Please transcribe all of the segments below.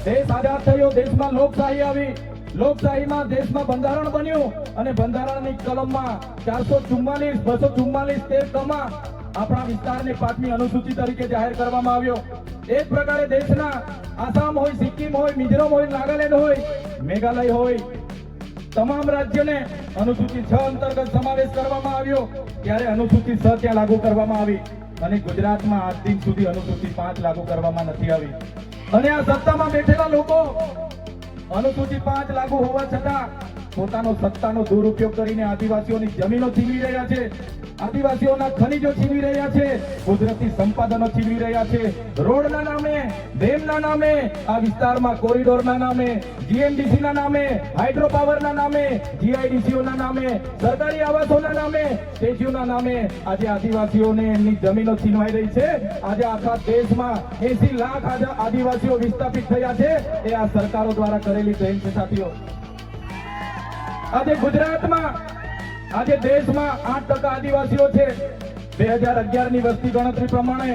દેશ આઝાદ થયો, દેશમાં લોકશાહી આવી, લોકશાહીમાં દેશમાં બંધારણ બન્યું અને બંધારણની કલમમાં 444, 244 તે કમાં આપણા વિસ્તારને 5મી અનુસૂચિ તરીકે જાહેર કરવામાં આવ્યો। એ જ પ્રકારે દેશના આસામ હોય, સિક્કિમ હોય, મિઝોરમ હોય, નાગાલેન્ડ હોય, મેઘાલય હોય, તમામ રાજ્યને અનુસૂચિ 6 અંતર્ગત સમાવેશ કરવામાં આવ્યો। ત્યારે અનુસૂચિ 6 ત્યાં લાગુ કરવામાં આવી અને ગુજરાતમાં આજ દિન સુધી અનુસૂચિ 5 લાગુ કરવામાં નથી આવી। અને આ સત્તામાં બેઠેલા લોકો અનુસૂચિ 5 લાગુ હોવા છતાં પોતાનો સત્તાનો દુરુપયોગ કરીને આદિવાસીઓની જમીનો છીનવી રહ્યા છે, આદિવાસીઓના ખનીજો છીનવી રહ્યા છે, કુદરતી સંપાદનો છીનવી રહ્યા છે। રોડના નામે, ડેમના નામે, આ વિસ્તારમાં કોરિડોરના નામે, જીએમડીસીના નામે, હાઇડ્રો પાવરના નામે, જીઆઈડીસીઓના નામે, સરકારી આવાસોના નામે, સ્ટેચ્યુના નામે આજે આદિવાસીઓને એમની જમીનો છીનવાઈ રહી છે। આજે આખા દેશમાં 80 લાખ આદિવાસીઓ વિસ્થાપિત થયા છે। એ આ સરકારો દ્વારા કરેલી દેન છે સાથીઓ। આજે ગુજરાતમાં, આજે દેશમાં 8% આદિવાસીઓ છે। 2011 ની વસ્તી ગણતરી પ્રમાણે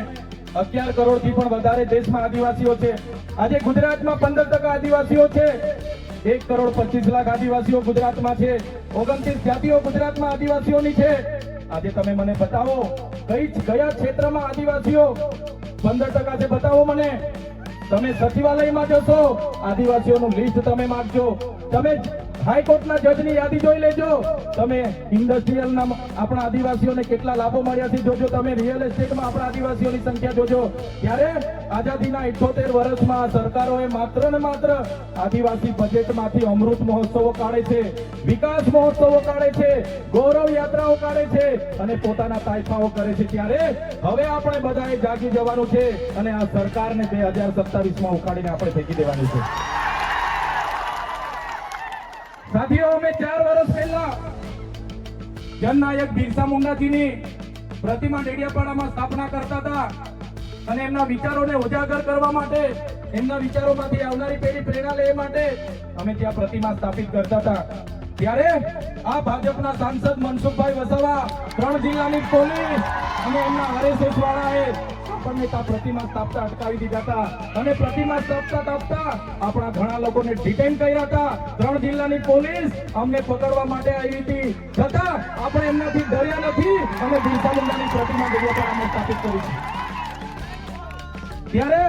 11 કરોડથી પણ વધારે દેશમાં આદિવાસીઓ છે। આજે ગુજરાતમાં 15% આદિવાસીઓ છે। 1,25,00,000 આદિવાસીઓ ગુજરાતમાં છે। 29 જાતિઓ ગુજરાતમાં આદિવાસીઓની છે। આજે તમે મને બતાવો કયા ક્ષેત્રમાં આદિવાસીઓ 15% છે, બતાવો મને। તમે સચિવાલયમાં જશો, આદિવાસીઓનું લિસ્ટ તમે માંગજો, તમે હાઈકોર્ટના જજની યાદી જોઈ લેજો, તમે ઇન્ડસ્ટ્રીયલના આપણા આદિવાસીઓને કેટલા લાભો મળ્યા છે જોજો, તમે રિયલ એસ્ટેટમાં આપણા આદિવાસીઓની સંખ્યા જોજો। ત્યારે આઝાદીના 78 વર્ષમાં સરકારોએ માત્ર ને માત્ર આદિવાસી બજેટમાંથી અમૃત મહોત્સવો કાઢે છે, વિકાસ મહોત્સવો કાઢે છે, ગૌરવ યાત્રાઓ કાઢે છે અને પોતાના તાઇફાઓ કરે છે। ત્યારે હવે આપણે બધાએ જાગી જવાનું છે અને આ સરકારને 2027માં ઉખાડીને આપણે ફેંકી દેવાની છે। સાથીઓ, અમે 4 વર્ષ પહેલા જનનાયક બિરસા મુંડાજીની પ્રતિમા ડેડિયાપાડામાં સ્થાપના કરતા હતા અને એમના વિચારોને ઉજાગર કરવા માટે, એમના વિચારોમાંથી આવનારી પેઢી પ્રેરણા લે માટે અમે ત્યાં પ્રતિમા સ્થાપિત કરતા હતા। ત્યારે આ ભાજપના સાંસદ મનસુખભાઈ વસાવા, 3 જિલ્લાની પોલીસ અને એમના આરએસએસ વાળાએ આપણને ત્યાં પ્રતિમા સ્થાપતા અટકાવી દીધા હતા અને પ્રતિમા સ્થાપતા આપણા ઘણા લોકોને ડિટેન કર્યા હતા। 3 જિલ્લાની પોલીસ અમને પકડવા માટે આવી હતી, છતાં આપણે એમનાથી ડર્યા નથી અને બિરસા મુંડાની પ્રતિમા ડેડિયાપાડામાં સ્થાપિત કરી છે। ત્યારે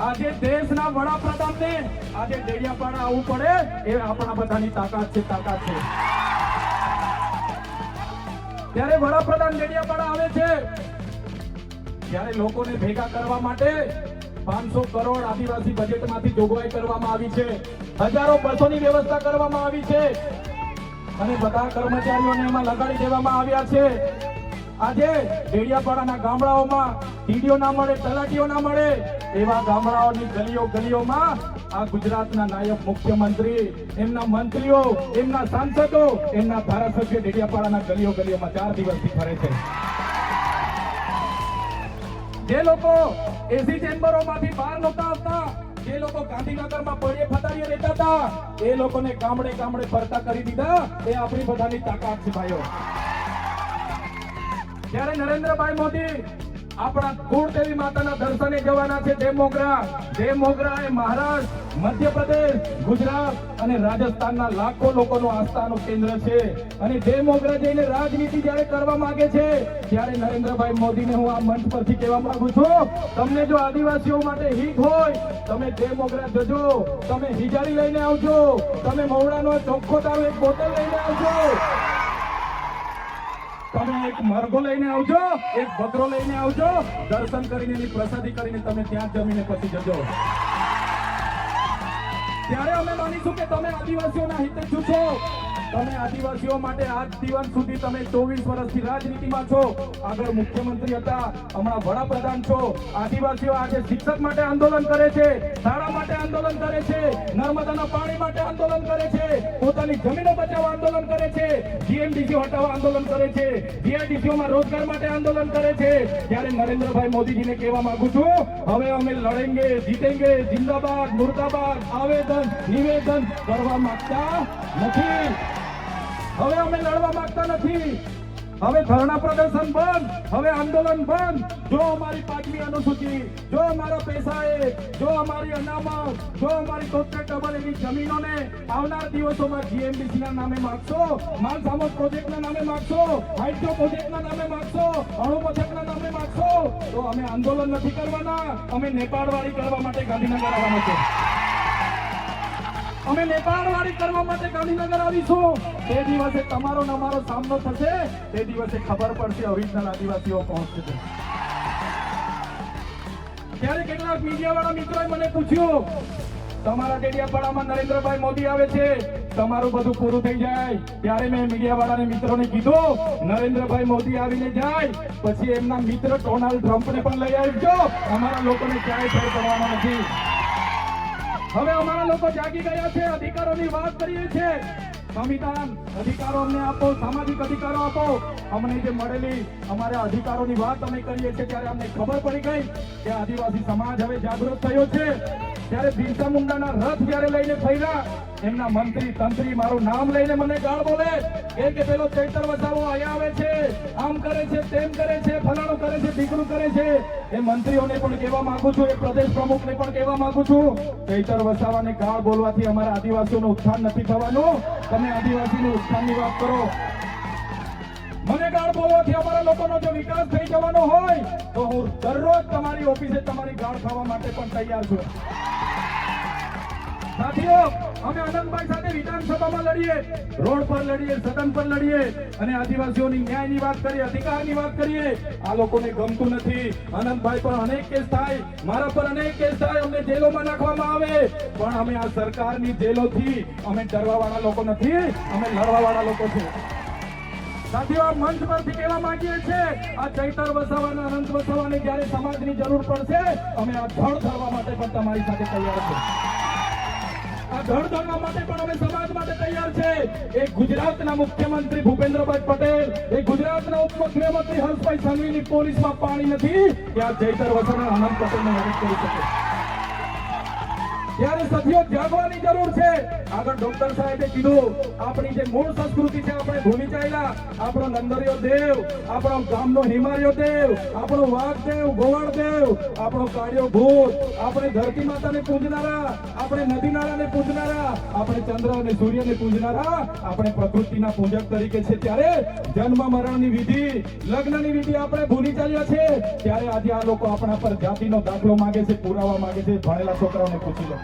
આજે દેશના વડાપ્રધાનને આજે ડેડિયાપાડા આવવું પડે એ આપણા બધાની તાકાત છે, તાકાત છે। ત્યારે વડાપ્રધાન ડેડિયાપાડા આવે છે, ત્યારે લોકોને ભેગા કરવા માટે 500 કરોડ આદિવાસી બજેટમાંથી જોગવાઈ કરવામાં આવી છે, હજારો બસોની વ્યવસ્થા કરવામાં આવી છે અને બધા કર્મચારીઓને એમાં લગાડી દેવામાં આવ્યા છે। આજે ડેડિયાપાડાના ગામડાઓમાં ડીડીઓ ના મળે, તલાટીઓ ના મળે એવા ગામડાઓની ગલીઓમાં આ ગુજરાતના નાયબ મુખ્યમંત્રી, એમના મંત્રીઓ, એમના સાંસદો, એમના ધારાસભ્યો ડેડિયાપાડાના ગલીઓમાં 4 દિવસથી ફરે છે। જે લોકો એસી ચેમ્બરોમાંથી બહાર નહોતા આવતા, જે લોકો ગાંધીનગરમાં પડે ફતારીએ રહેતા હતા, એ લોકોને ગામડે ગામડે ફરતા કરી દીધા। એ આપણી બધાની તાકાત છે ભાઈઓ। જ્યારે નરેન્દ્રભાઈ મોદી આપણા કુળદેવી માતાના દર્શને જવાના છે દેવમોગરા એ મહારાષ્ટ્ર, મધ્યપ્રદેશ, ગુજરાત અને રાજસ્થાનના લાખો લોકોનું આસ્થાનું કેન્દ્ર છે અને દેવમોગરા જઈને રાજનીતિ જ્યારે કરવા માંગે છે ત્યારે નરેન્દ્રભાઈ મોદીને હું આ મંચ પરથી કહેવા માંગુ છું, તમને જો આદિવાસીઓ માટે હિત હોય તમે દેવમોગરા જજો, તમે હિજારી લઈને આવજો, તમે મવડાનો ચોખ્ખો દારૂ એક બોટલ લઈને આવજો, તમે એક મરઘો લઈને આવજો, એક બકરો લઈને આવજો, દર્શન કરીને એની પ્રસાદી કરીને તમે ત્યાં જમીને પછી જજો। ત્યારે અમે માનીશું કે તમે આદિવાસીઓના હિતે છો। તમે આદિવાસીઓ માટે આજ દિવસ સુધી તમે 24 વર્ષથી રાજનીતિમાં છો, આગળ મુખ્યમંત્રી હતા, હમણાં વડાપ્રધાન છો। આદિવાસીઓ આજે શિક્ષક માટે આંદોલન કરે છે, શાળા માટે આંદોલન કરે છે, નર્મદાના પાણી માટે આંદોલન કરે છે, પોતાની જમીનો બચાવવા આંદોલન કરે છે, જીએમડીસી હટાવવા આંદોલન કરે છે, જીઆઈડીસીઓમાં રોજગાર માટે આંદોલન કરે છે। ત્યારે નરેન્દ્રભાઈ મોદીજીને કહેવા માંગુ છું, હવે અમે લડેંગે, જીતેંગે, જિંદાબાદ, મુર્દાબાદ આવેદન નિવેદન કરવા માંગતા નથી। હવે અમે લડવા માંગતા નથી। હવે ધરણા પ્રદર્શન બંધ, હવે આંદોલન બંધ. જો અમારી 5મી અનુસૂચિ, જો અમારા પૈસાએ, જો અમારી અનામત, જો અમારી 73 એવી જમીનોને આવનાર દિવસોમાં જીએમડીસી ના નામે માગશો, માલસામત પ્રોજેક્ટના નામે માગશો, હાઇડ્રો પ્રોજેક્ટના નામે માગશો, અણુ પથકના નામે માગશો, તો અમે આંદોલન નથી કરવાના. અમે નેપાળવાળી કરવા માટે ગાંધીનગર આવવાનું છે. અમે નેપાળવાળી કરવા માટે ગાંધીનગર આવીશું. તે દિવસે તમારો ને અમારો સામનો થશે. તે દિવસે ખબર પડશે ઓરિજિનલ આદિવાસીઓ કોણ છે. ત્યારે કેટલાક મીડિયાવાળા મિત્રોએ મને પૂછ્યું, તમારા ડેડિયાપાડામાં નરેન્દ્રભાઈ મોદી આવે છે, તમારું બધું પૂરું થઈ જાય. ત્યારે મેં મીડિયાવાળાને મિત્રોને કીધું, નરેન્દ્રભાઈ મોદી આવીને જાય પછી એમના મિત્ર ડોનાલ્ડ ટ્રમ્પને પણ લઈ આવજો. અમારા લોકોને ક્યાંય ફેર પડવાનો નથી. હવે અમારા લોકો જાગી ગયા છે. અધિકારોની વાત કરીએ છીએ. સંવિધાન અધિકારો અમને આપો, સામાજિક અધિકારો આપો. અમને જે મળેલી અમારા અધિકારોની વાત અમે કરીએ છીએ ત્યારે અમને ખબર પડી ગઈ કે આદિવાસી સમાજ હવે જાગૃત થયો છે. ત્યારે બિરસા મુંડાના રથ જ્યારે લઈને ફર્યા, એમના મંત્રી તંત્રી મારું નામ લઈને મને ગાળ બોલે કે પેલો ચૈતર વસાવો અહીંયા આવે છે, આમ કરે છે, તેમ કરે છે, ફલાણું કરે છે, દીકરું કરે છે. એ મંત્રીઓને પણ કહેવા માંગુ છું, એ પ્રદેશ પ્રમુખને પણ કહેવા માંગુ છું, ચૈતર વસાવાને ગાળ બોલવાથી અમારા આદિવાસીઓનું ઉત્થાન નથી થવાનું. તમે આદિવાસીનું ઉત્થાનની વાત કરો. મને ગાળ બોલવાથી અમારા લોકોનો જો વિકાસ થઈ જવાનો હોય તો હું દરરોજ તમારી ઓફિસે તમારી ગાળ ખાવા માટે પણ તૈયાર છું. સાથીઓ, અમે આનંદભાઈ સાથે વિધાનસભામાં લડીએ, રોડ પર લડીએ, સદન પર લડીએ અને આદિવાસીઓની ન્યાયની વાત કરીએ, અધિકારની વાત કરીએ. આ લોકોને ગમતું નથી. આનંદભાઈ પર અનેક કેસ થાય, મારા પર અનેક કેસ થાય, અમને જેલોમાં નાખવામાં આવે, પણ અમે આ સરકારની જેલોથી અમે ડરવાવાળા લોકો નથી, અમે લડવાવાળા લોકો છે. સાથીઓ, આ મંચ પરથી કહેવા માંગીએ છીએ, આ ચૈતર વસાવાના, અનંત વસાવાને જ્યારે સમાજની જરૂર પડશે, અમે આ ધડ ધરવા માટે પણ તમારી સાથે તૈયાર છે. આ ધડ ધરવા માટે પણ અમે સમાજ માટે તૈયાર છે. એક ગુજરાતના મુખ્યમંત્રી ભૂપેન્દ્રભાઈ પટેલ, એક ગુજરાતના ઉપમુખ્યમંત્રી હર્ષભાઈ સંઘવીની પોલીસમાં પાણી નથી કે આ ચૈતર વસાવા અનંત પટેલને મદદ કરી શકે. ત્યારે સાથીઓ, જાગવાની જરૂર છે. આગળ ડોક્ટર સાહેબે કીધું, આપણી જે મૂળ સંસ્કૃતિ છે આપણે ભૂલી ચાલ્યા. આપણો નંદરિયો દેવ, આપણો ગામનો હિમાર્યો દેવ, આપણો વાઘદેવ, ગોવાળદેવ, આપણો કાળિયો ભૂત, આપણે ધરતી માતાને પૂજનારા, આપણે નદી નાળાને પૂજનારા, આપણે ચંદ્ર અને સૂર્યને પૂજનારા, આપણે પ્રકૃતિના પૂજક તરીકે છે. ત્યારે જન્મ મરણની વિધિ, લગ્નની વિધિ આપણે ભૂલી ચાલ્યા છે. ત્યારે આજે આ લોકો આપણા પર જાતિનો દાખલો માંગે છે, પુરાવા માંગે છે. ભણેલા છોકરાઓને પૂછી લો.